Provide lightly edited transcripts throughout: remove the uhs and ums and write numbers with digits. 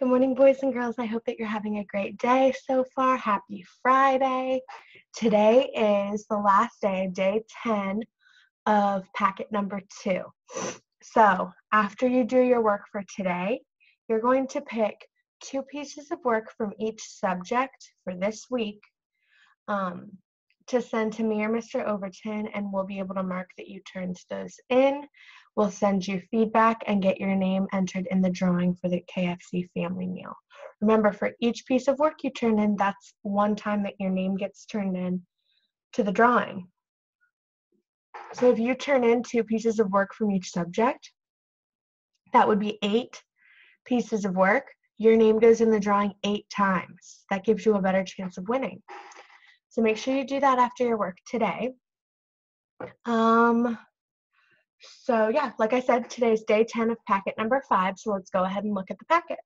Good morning, boys and girls. I hope that you're having a great day so far. Happy Friday. Today is the last day, day 10 of packet number 2. So after you do your work for today, you're going to pick 2 pieces of work from each subject for this week to send to me or Mr. Overton, and we'll be able to mark that you turned those in. We'll send you feedback and get your name entered in the drawing for the KFC family meal. Remember, for each piece of work you turn in, that's one time that your name gets turned in to the drawing. So if you turn in 2 pieces of work from each subject, that would be 8 pieces of work. Your name goes in the drawing 8 times. That gives you a better chance of winning. So make sure you do that after your work today. So yeah, like I said, today's day 10 of packet number 5, so let's go ahead and look at the packet.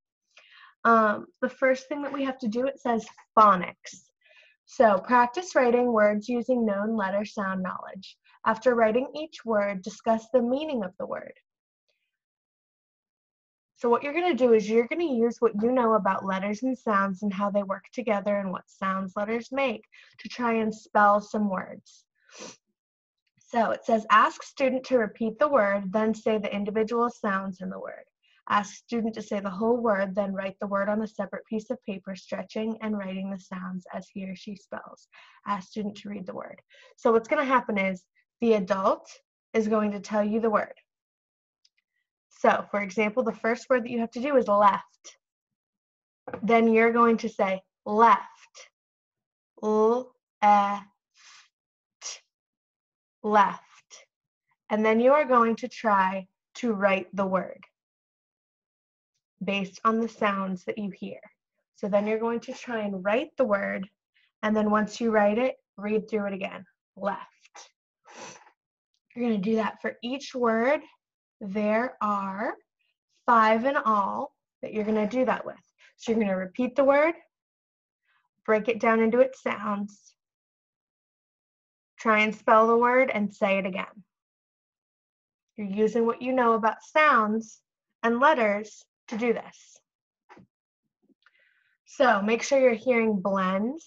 The first thing that we have to do, it says phonics. So practice writing words using known letter sound knowledge. After writing each word, discuss the meaning of the word. So what you're going to do is you're going to use what you know about letters and sounds and how they work together and what sounds letters make to try and spell some words. So it says, ask student to repeat the word, then say the individual sounds in the word. Ask student to say the whole word, then write the word on a separate piece of paper, stretching and writing the sounds as he or she spells. Ask student to read the word. So what's going to happen is the adult is going to tell you the word. So, for example, the first word that you have to do is left. Then you're going to say left. Left. Left. And then you are going to try to write the word based on the sounds that you hear. So then you're going to try and write the word, and then once you write it, read through it again. Left. You're going to do that for each word. There are 5 in all that you're going to do that with. So you're going to repeat the word, break it down into its sounds, try and spell the word, and say it again. You're using what you know about sounds and letters to do this. So make sure you're hearing blends.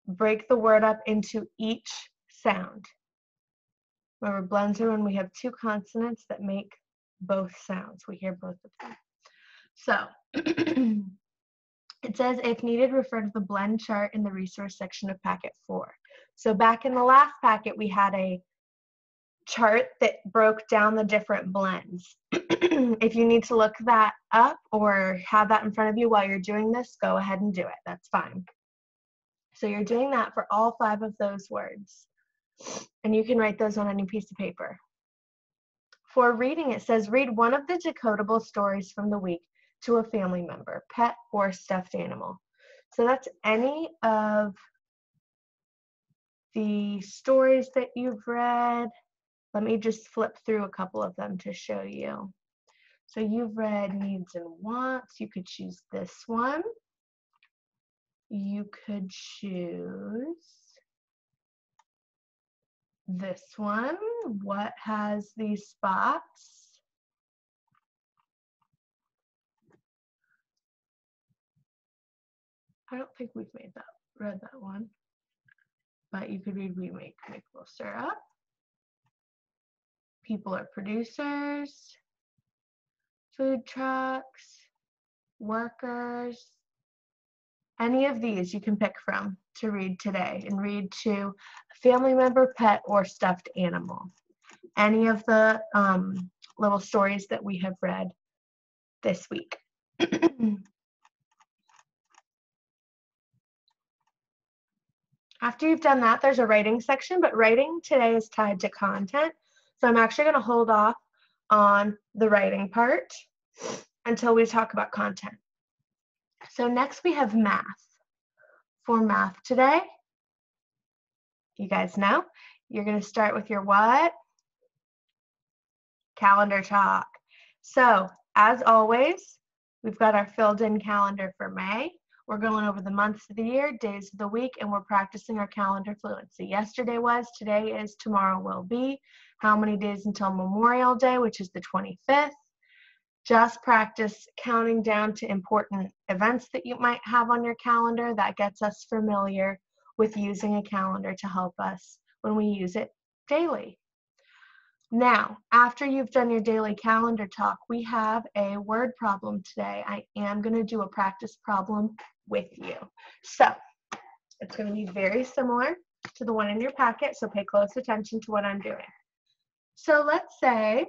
Break the word up into each sound. Remember, blends are when we have 2 consonants that make both sounds. We hear both of them. So it says, if needed, refer to the blend chart in the resource section of packet 4. So back in the last packet, we had a chart that broke down the different blends. If you need to look that up or have that in front of you while you're doing this, go ahead and do it. That's fine. So you're doing that for all 5 of those words. And you can write those on any piece of paper. For reading, it says, read one of the decodable stories from the week to a family member, pet, or stuffed animal. So that's any of the stories that you've read. Let me just flip through a couple of them to show you. So you've read Needs and Wants. You could choose this one. You could choose this one. What has these spots? I don't think we've read that one. But you could read We Make Maple Syrup. People Are Producers. Food Trucks. Workers. Any of these you can pick from to read today and read to a family member, pet, or stuffed animal. Any of the little stories that we have read this week. After you've done that, there's a writing section, but writing today is tied to content. So I'm actually going to hold off on the writing part until we talk about content. So next we have math. For math today, you guys know, you're going to start with your what? Calendar talk. So as always, we've got our filled in calendar for May. We're going over the months of the year, days of the week, and we're practicing our calendar fluency. Yesterday was, today is, tomorrow will be. How many days until Memorial Day, which is the 25th? Just practice counting down to important events that you might have on your calendar. That gets us familiar with using a calendar to help us when we use it daily. Now, after you've done your daily calendar talk, we have a word problem today. I am going to do a practice problem with you. So, it's going to be very similar to the one in your packet, so pay close attention to what I'm doing. So, let's say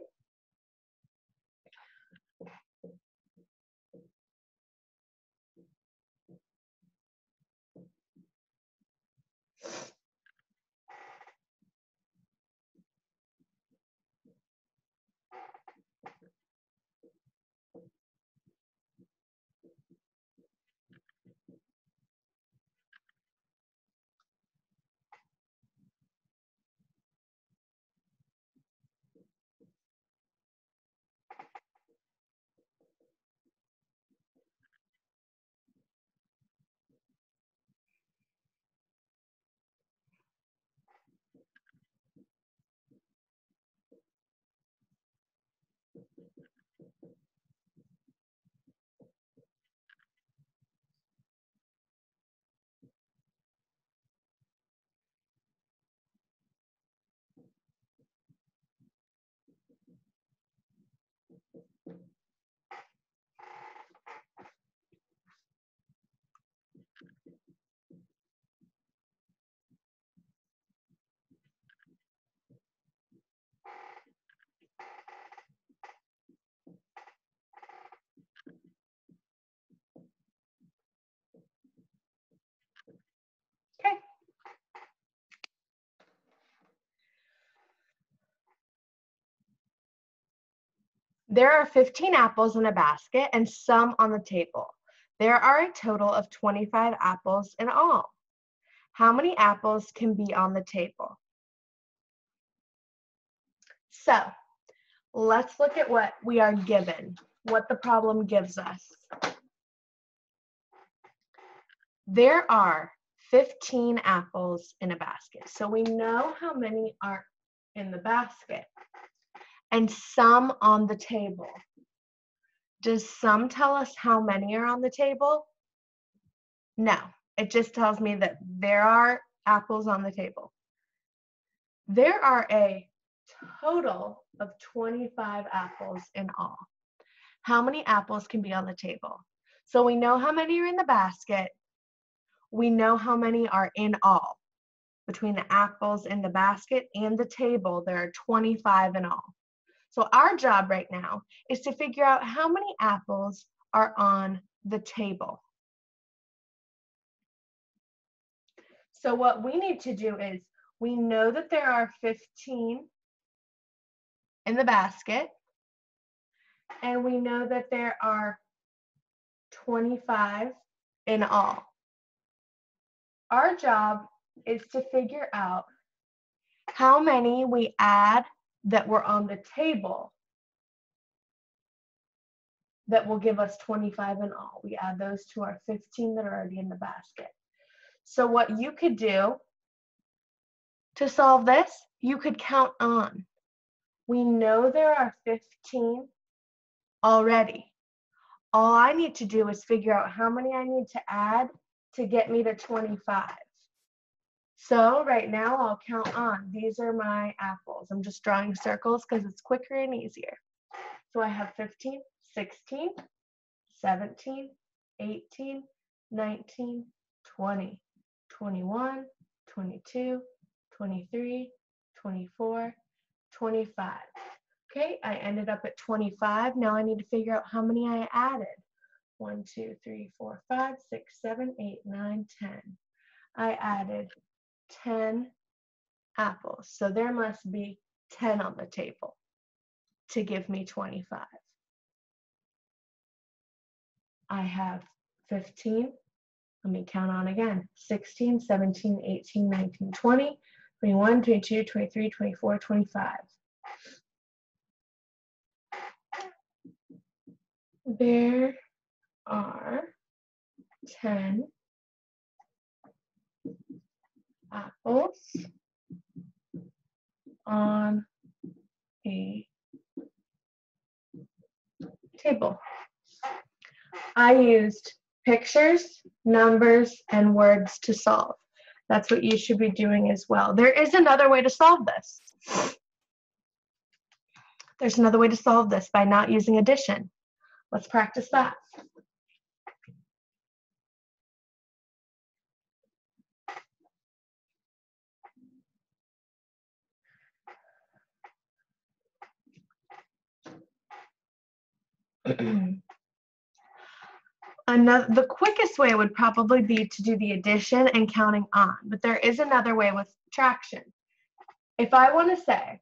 okay. There are 15 apples in a basket and some on the table. There are a total of 25 apples in all. How many apples can be on the table? So, let's look at what we are given, what the problem gives us. There are 15 apples in a basket. So we know how many are in the basket and some on the table. Does some tell us how many are on the table? No, it just tells me that there are apples on the table. There are a total of 25 apples in all. How many apples can be on the table? So we know how many are in the basket. We know how many are in all. Between the apples in the basket and the table, there are 25 in all. So our job right now is to figure out how many apples are on the table. So what we need to do is, we know that there are 15 in the basket, and we know that there are 25 in all. Our job is to figure out how many we add that were on the table that will give us 25 in all. We add those to our 15 that are already in the basket. So what you could do to solve this, you could count on. We know there are 15 already. All I need to do is figure out how many I need to add to get me to 25. So right now I'll count on. These are my apples. I'm just drawing circles because it's quicker and easier. So I have 15, 16, 17, 18, 19, 20, 21, 22, 23, 24, 25. Okay, I ended up at 25. Now I need to figure out how many I added. 1, 2, 3, 4, 5, 6, 7, 8, 9, 10. I added 10 apples. So there must be 10 on the table to give me 25. I have 15. Let me count on again. 16, 17, 18, 19, 20, 21, 22, 23, 24, 25. There are 10 apples on a table. I used pictures, numbers, and words to solve. That's what you should be doing as well. There is another way to solve this. There's another way to solve this by not using addition. Let's practice that. The quickest way would probably be to do the addition and counting on, but there is another way with subtraction. If I want to say,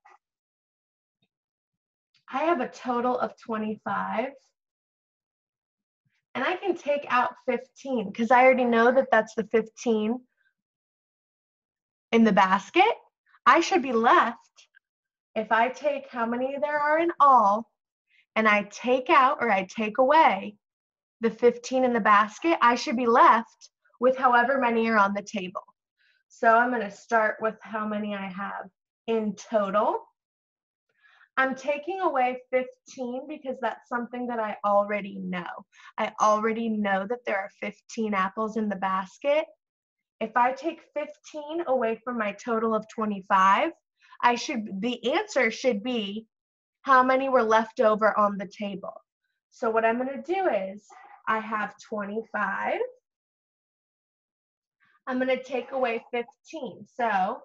I have a total of 25, and I can take out 15, because I already know that that's the 15 in the basket. I should be left, if I take how many there are in all, and I take out or I take away the 15 in the basket, I should be left with however many are on the table. So I'm going to start with how many I have in total. I'm taking away 15 because that's something that I already know. I already know that there are 15 apples in the basket. If I take 15 away from my total of 25, the answer should be how many were left over on the table. So what I'm going to do is I have 25. I'm going to take away 15. So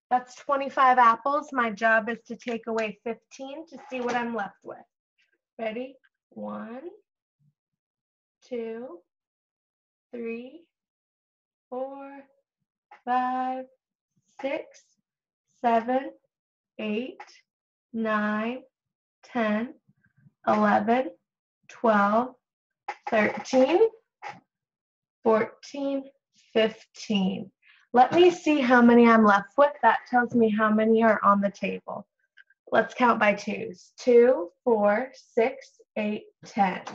that's 25 apples. My job is to take away 15 to see what I'm left with. Ready? 1, 2, 3, 4, 5, 6, 7, 8, 9, 10, 11, 12, 13, 14, 15. Let me see how many I'm left with. That tells me how many are on the table. Let's count by twos. 2, 4, 6, 8, 10. That's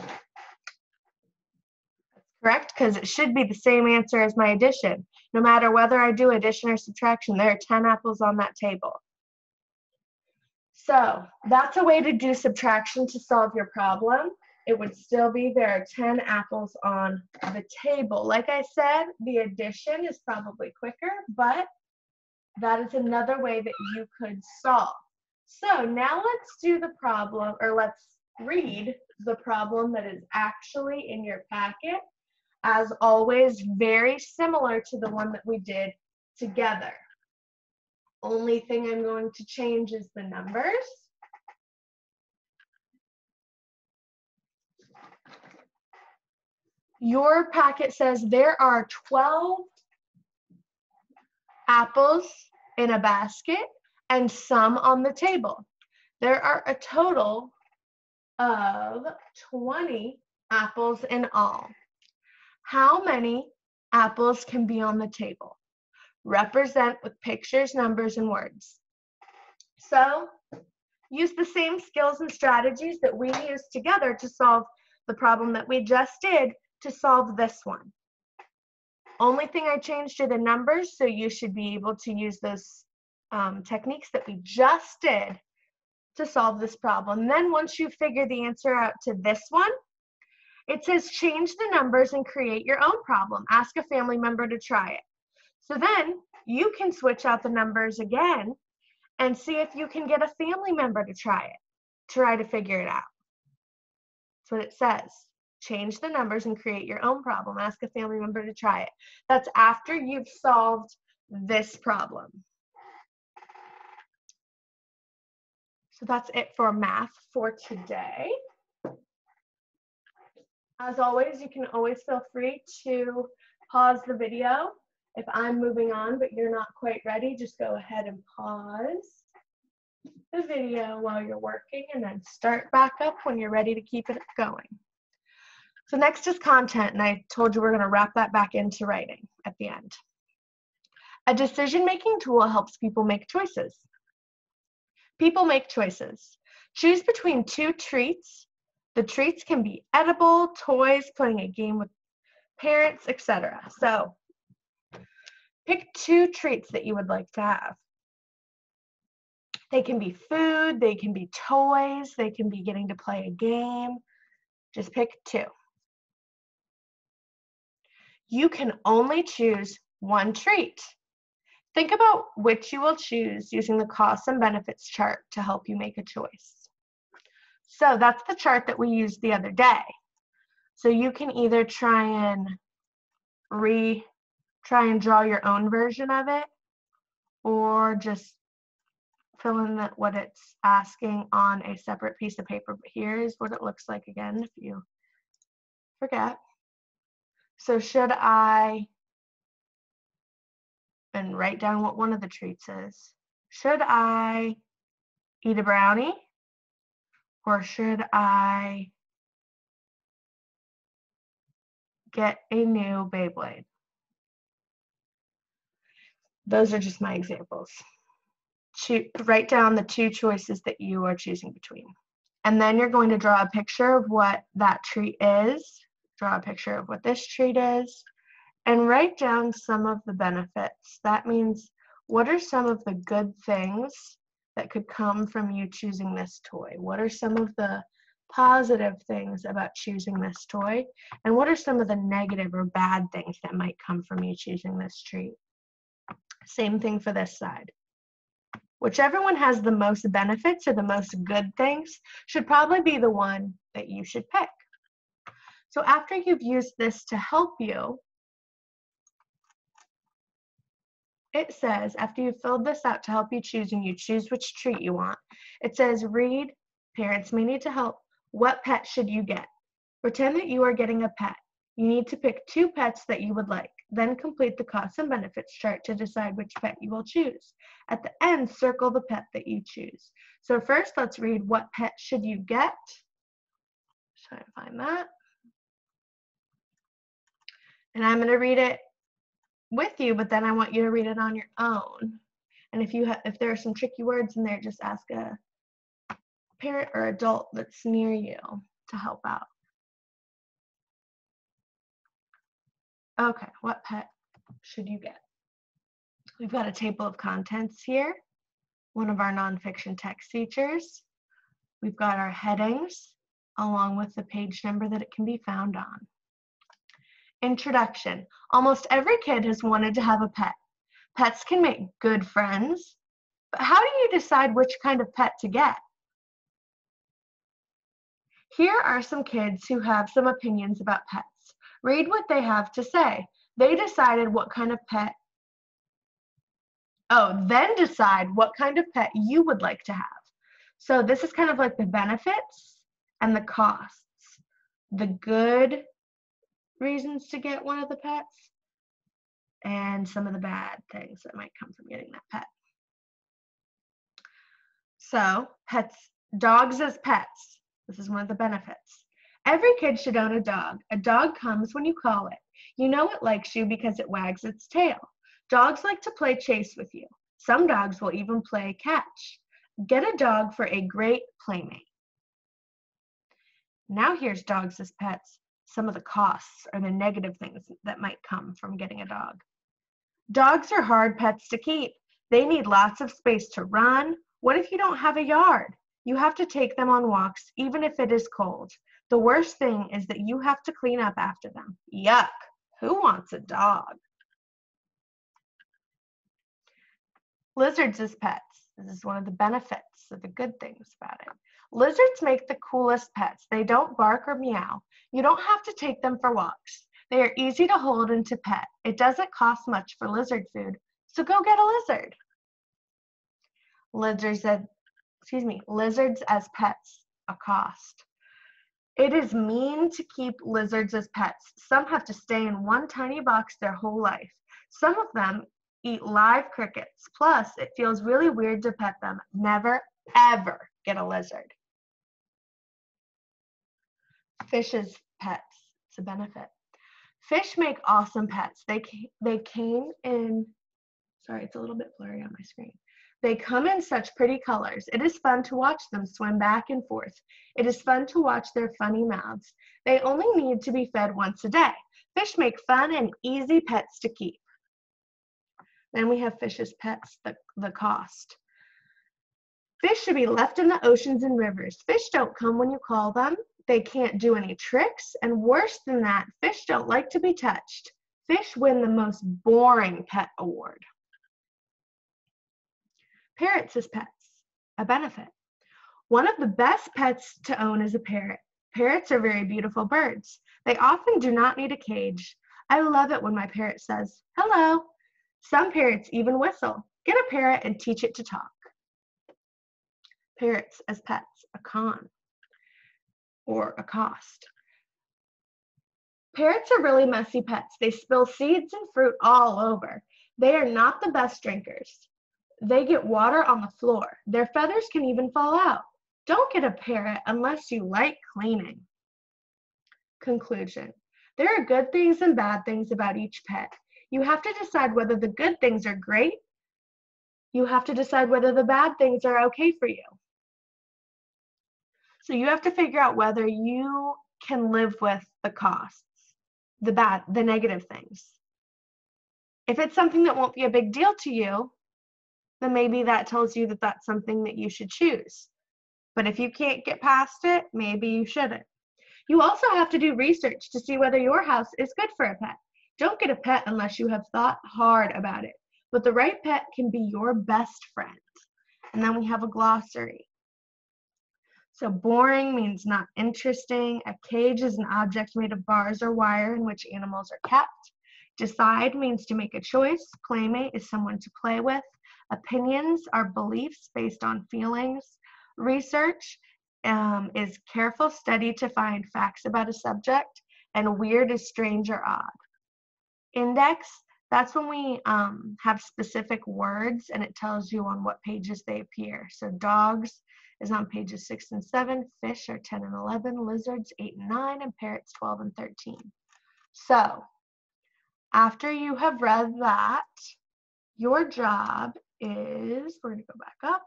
correct, because it should be the same answer as my addition. No matter whether I do addition or subtraction, there are 10 apples on that table. So that's a way to do subtraction to solve your problem. It would still be there are 10 apples on the table. Like I said, the addition is probably quicker, but that is another way that you could solve. So now let's do the problem, or let's read the problem that is actually in your packet. As always, very similar to the one that we did together. Only thing I'm going to change is the numbers. Your packet says there are 12 apples in a basket and some on the table. There are a total of 20 apples in all. How many apples can be on the table? Represent with pictures, numbers, and words. So use the same skills and strategies that we used together to solve the problem that we just did to solve this one. Only thing I changed are the numbers, so you should be able to use those techniques that we just did to solve this problem. Then once you figure the answer out to this one, it says change the numbers and create your own problem. Ask a family member to try it. So then you can switch out the numbers again and see if you can get a family member to try it, try to figure it out. That's what it says. Change the numbers and create your own problem. Ask a family member to try it. That's after you've solved this problem. So that's it for math for today. As always, you can always feel free to pause the video. If I'm moving on but you're not quite ready, just go ahead and pause the video while you're working and then start back up when you're ready to keep it going. So next is content, and I told you we're going to wrap that back into writing at the end. A decision-making tool helps people make choices. People make choices. Choose between two treats The treats can be edible, toys, playing a game with parents, etc. So pick 2 treats that you would like to have. They can be food, they can be toys, they can be getting to play a game. Just pick 2. You can only choose 1 treat. Think about which you will choose using the costs and benefits chart to help you make a choice. So that's the chart that we used the other day. So you can either try and draw your own version of it, or just fill in what it's asking on a separate piece of paper. But here's what it looks like again if you forget. So should I, and write down what one of the treats is. Should I eat a brownie, or should I get a new Beyblade? Those are just my examples. Write down the 2 choices that you are choosing between. And then you're going to draw a picture of what that treat is, draw a picture of what this treat is, and write down some of the benefits. That means, what are some of the good things that could come from you choosing this toy? What are some of the positive things about choosing this toy? And what are some of the negative or bad things that might come from you choosing this treat? Same thing for this side. Whichever one has the most benefits or the most good things should probably be the one that you should pick. So after you've used this to help you, it says, after you've filled this out to help you choose and you choose which treat you want, it says, read, parents may need to help. What pet should you get? Pretend that you are getting a pet. You need to pick 2 pets that you would like. Then complete the costs and benefits chart to decide which pet you will choose. At the end, circle the pet that you choose. So first, let's read, what pet should you get? Try to find that. And I'm going to read it with you, but then I want you to read it on your own. And if there are some tricky words in there, just ask a parent or adult that's near you to help out. Okay, what pet should you get? We've got a table of contents here, one of our nonfiction text features. We've got our headings, along with the page number that it can be found on. Introduction. Almost every kid has wanted to have a pet. Pets can make good friends, but how do you decide which kind of pet to get? Here are some kids who have some opinions about pets. Read what they have to say. They decided what kind of pet. Then decide what kind of pet you would like to have. So this is kind of like the benefits and the costs. The good reasons to get one of the pets and some of the bad things that might come from getting that pet. So pets, dogs as pets. This is one of the benefits. Every kid should own a dog. A dog comes when you call it. You know it likes you because it wags its tail. Dogs like to play chase with you. Some dogs will even play catch. Get a dog for a great playmate. Now here's dogs as pets. Some of the costs or the negative things that might come from getting a dog. Dogs are hard pets to keep. They need lots of space to run. What if you don't have a yard? You have to take them on walks, even if it is cold. The worst thing is that you have to clean up after them. Yuck! Who wants a dog? Lizards as pets. This is one of the benefits or the good things about it. Lizards make the coolest pets. They don't bark or meow. You don't have to take them for walks. They are easy to hold and to pet. It doesn't cost much for lizard food, so go get a lizard. Lizards as pets, a cost. It is mean to keep lizards as pets. Some have to stay in one tiny box their whole life. Some of them eat live crickets. Plus, it feels really weird to pet them. Never, ever get a lizard. Fish as pets. It's a benefit. Fish make awesome pets. They came in, sorry, it's a little bit blurry on my screen. They come in such pretty colors. It is fun to watch them swim back and forth. It is fun to watch their funny mouths. They only need to be fed once a day. Fish make fun and easy pets to keep. Then we have fish as pets, the cost. Fish should be left in the oceans and rivers. Fish don't come when you call them. They can't do any tricks. And worse than that, fish don't like to be touched. Fish win the most boring pet award. Parrots as pets, a benefit. One of the best pets to own is a parrot. Parrots are very beautiful birds. They often do not need a cage. I love it when my parrot says, hello. Some parrots even whistle. Get a parrot and teach it to talk. Parrots as pets, a con or a cost. Parrots are really messy pets. They spill seeds and fruit all over. They are not the best drinkers. They get water on the floor. Their feathers can even fall out. Don't get a parrot unless you like cleaning. Conclusion. There are good things and bad things about each pet. You have to decide whether the good things are great. You have to decide whether the bad things are okay for you. So you have to figure out whether you can live with the costs, the negative things. If it's something that won't be a big deal to you, then maybe that tells you that that's something that you should choose. But if you can't get past it, maybe you shouldn't. You also have to do research to see whether your house is good for a pet. Don't get a pet unless you have thought hard about it. But the right pet can be your best friend. And then we have a glossary. So boring means not interesting. A cage is an object made of bars or wire in which animals are kept. Decide means to make a choice. Playmate is someone to play with. Opinions are beliefs based on feelings. Research is careful study to find facts about a subject. And weird is strange or odd. Index, that's when we have specific words and it tells you on what pages they appear. So dogs is on pages 6 and 7, fish are 10 and 11, lizards 8 and 9, and parrots 12 and 13. So after you have read that, your job is, we're going to go back up.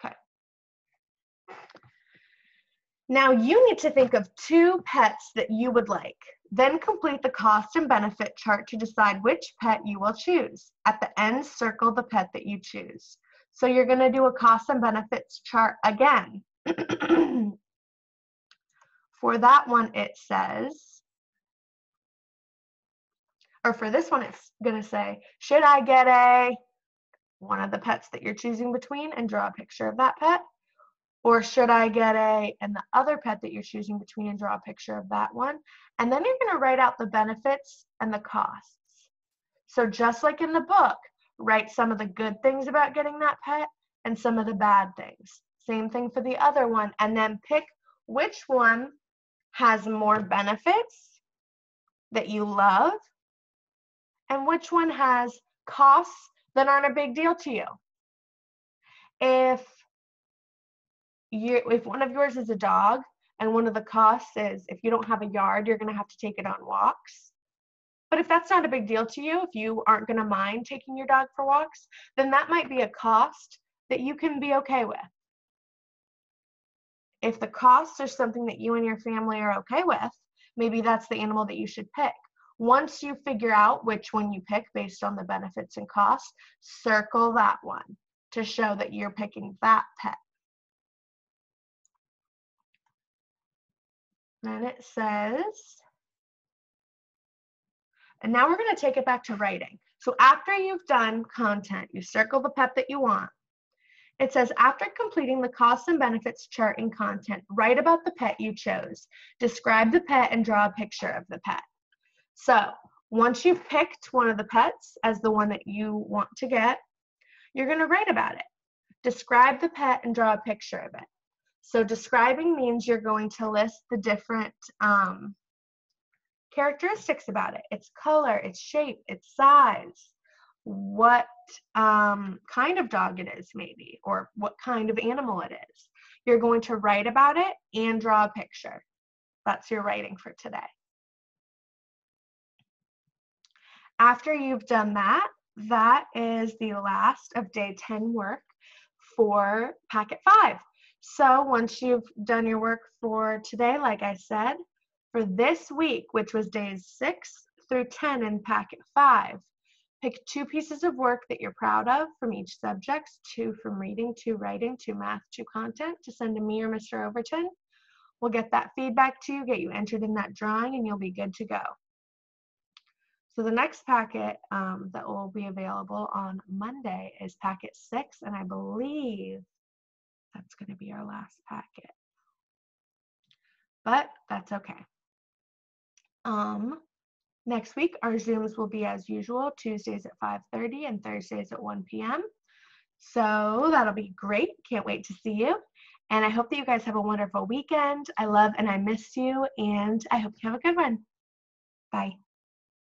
Okay. Now you need to think of 2 pets that you would like. Then complete the cost and benefit chart to decide which pet you will choose. At the end, circle the pet that you choose. So you're going to do a cost and benefits chart again. For that one, it says, or for this one, it's going to say, should I get one of the pets that you're choosing between and draw a picture of that pet? Or should I get and the other pet that you're choosing between and draw a picture of that one? And then you're going to write out the benefits and the costs. So just like in the book, write some of the good things about getting that pet and some of the bad things. Same thing for the other one. And then pick which one has more benefits that you love and which one has costs that aren't a big deal to you. If one of yours is a dog and one of the costs is if you don't have a yard, you're going to have to take it on walks. But if that's not a big deal to you, if you aren't going to mind taking your dog for walks, then that might be a cost that you can be okay with. If the costs are something that you and your family are okay with, maybe that's the animal that you should pick. Once you figure out which one you pick based on the benefits and costs, circle that one to show that you're picking that pet. Then it says, and now we're going to take it back to writing. So after you've done content, you circle the pet that you want. It says, after completing the costs and benefits chart in content, write about the pet you chose. Describe the pet and draw a picture of the pet. So once you've picked one of the pets as the one that you want to get, you're going to write about it. Describe the pet and draw a picture of it. So describing means you're going to list the different characteristics about it. Its color, its shape, its size, what kind of dog it is maybe, or what kind of animal it is. You're going to write about it and draw a picture. That's your writing for today. After you've done that, that is the last of day 10 work for packet 5. So once you've done your work for today, like I said, for this week, which was days 6 through 10 in packet 5, pick 2 pieces of work that you're proud of from each subject, 2 from reading, 2 writing, 2 math, 2 content, to send to me or Mr. Overton. We'll get that feedback to you, get you entered in that drawing, and you'll be good to go. So the next packet that will be available on Monday is packet 6, and I believe that's going to be our last packet. But that's okay. Next week, our Zooms will be as usual, Tuesdays at 5:30 and Thursdays at 1 p.m. So that'll be great. Can't wait to see you. And I hope that you guys have a wonderful weekend. I love and I miss you, and I hope you have a good one. Bye.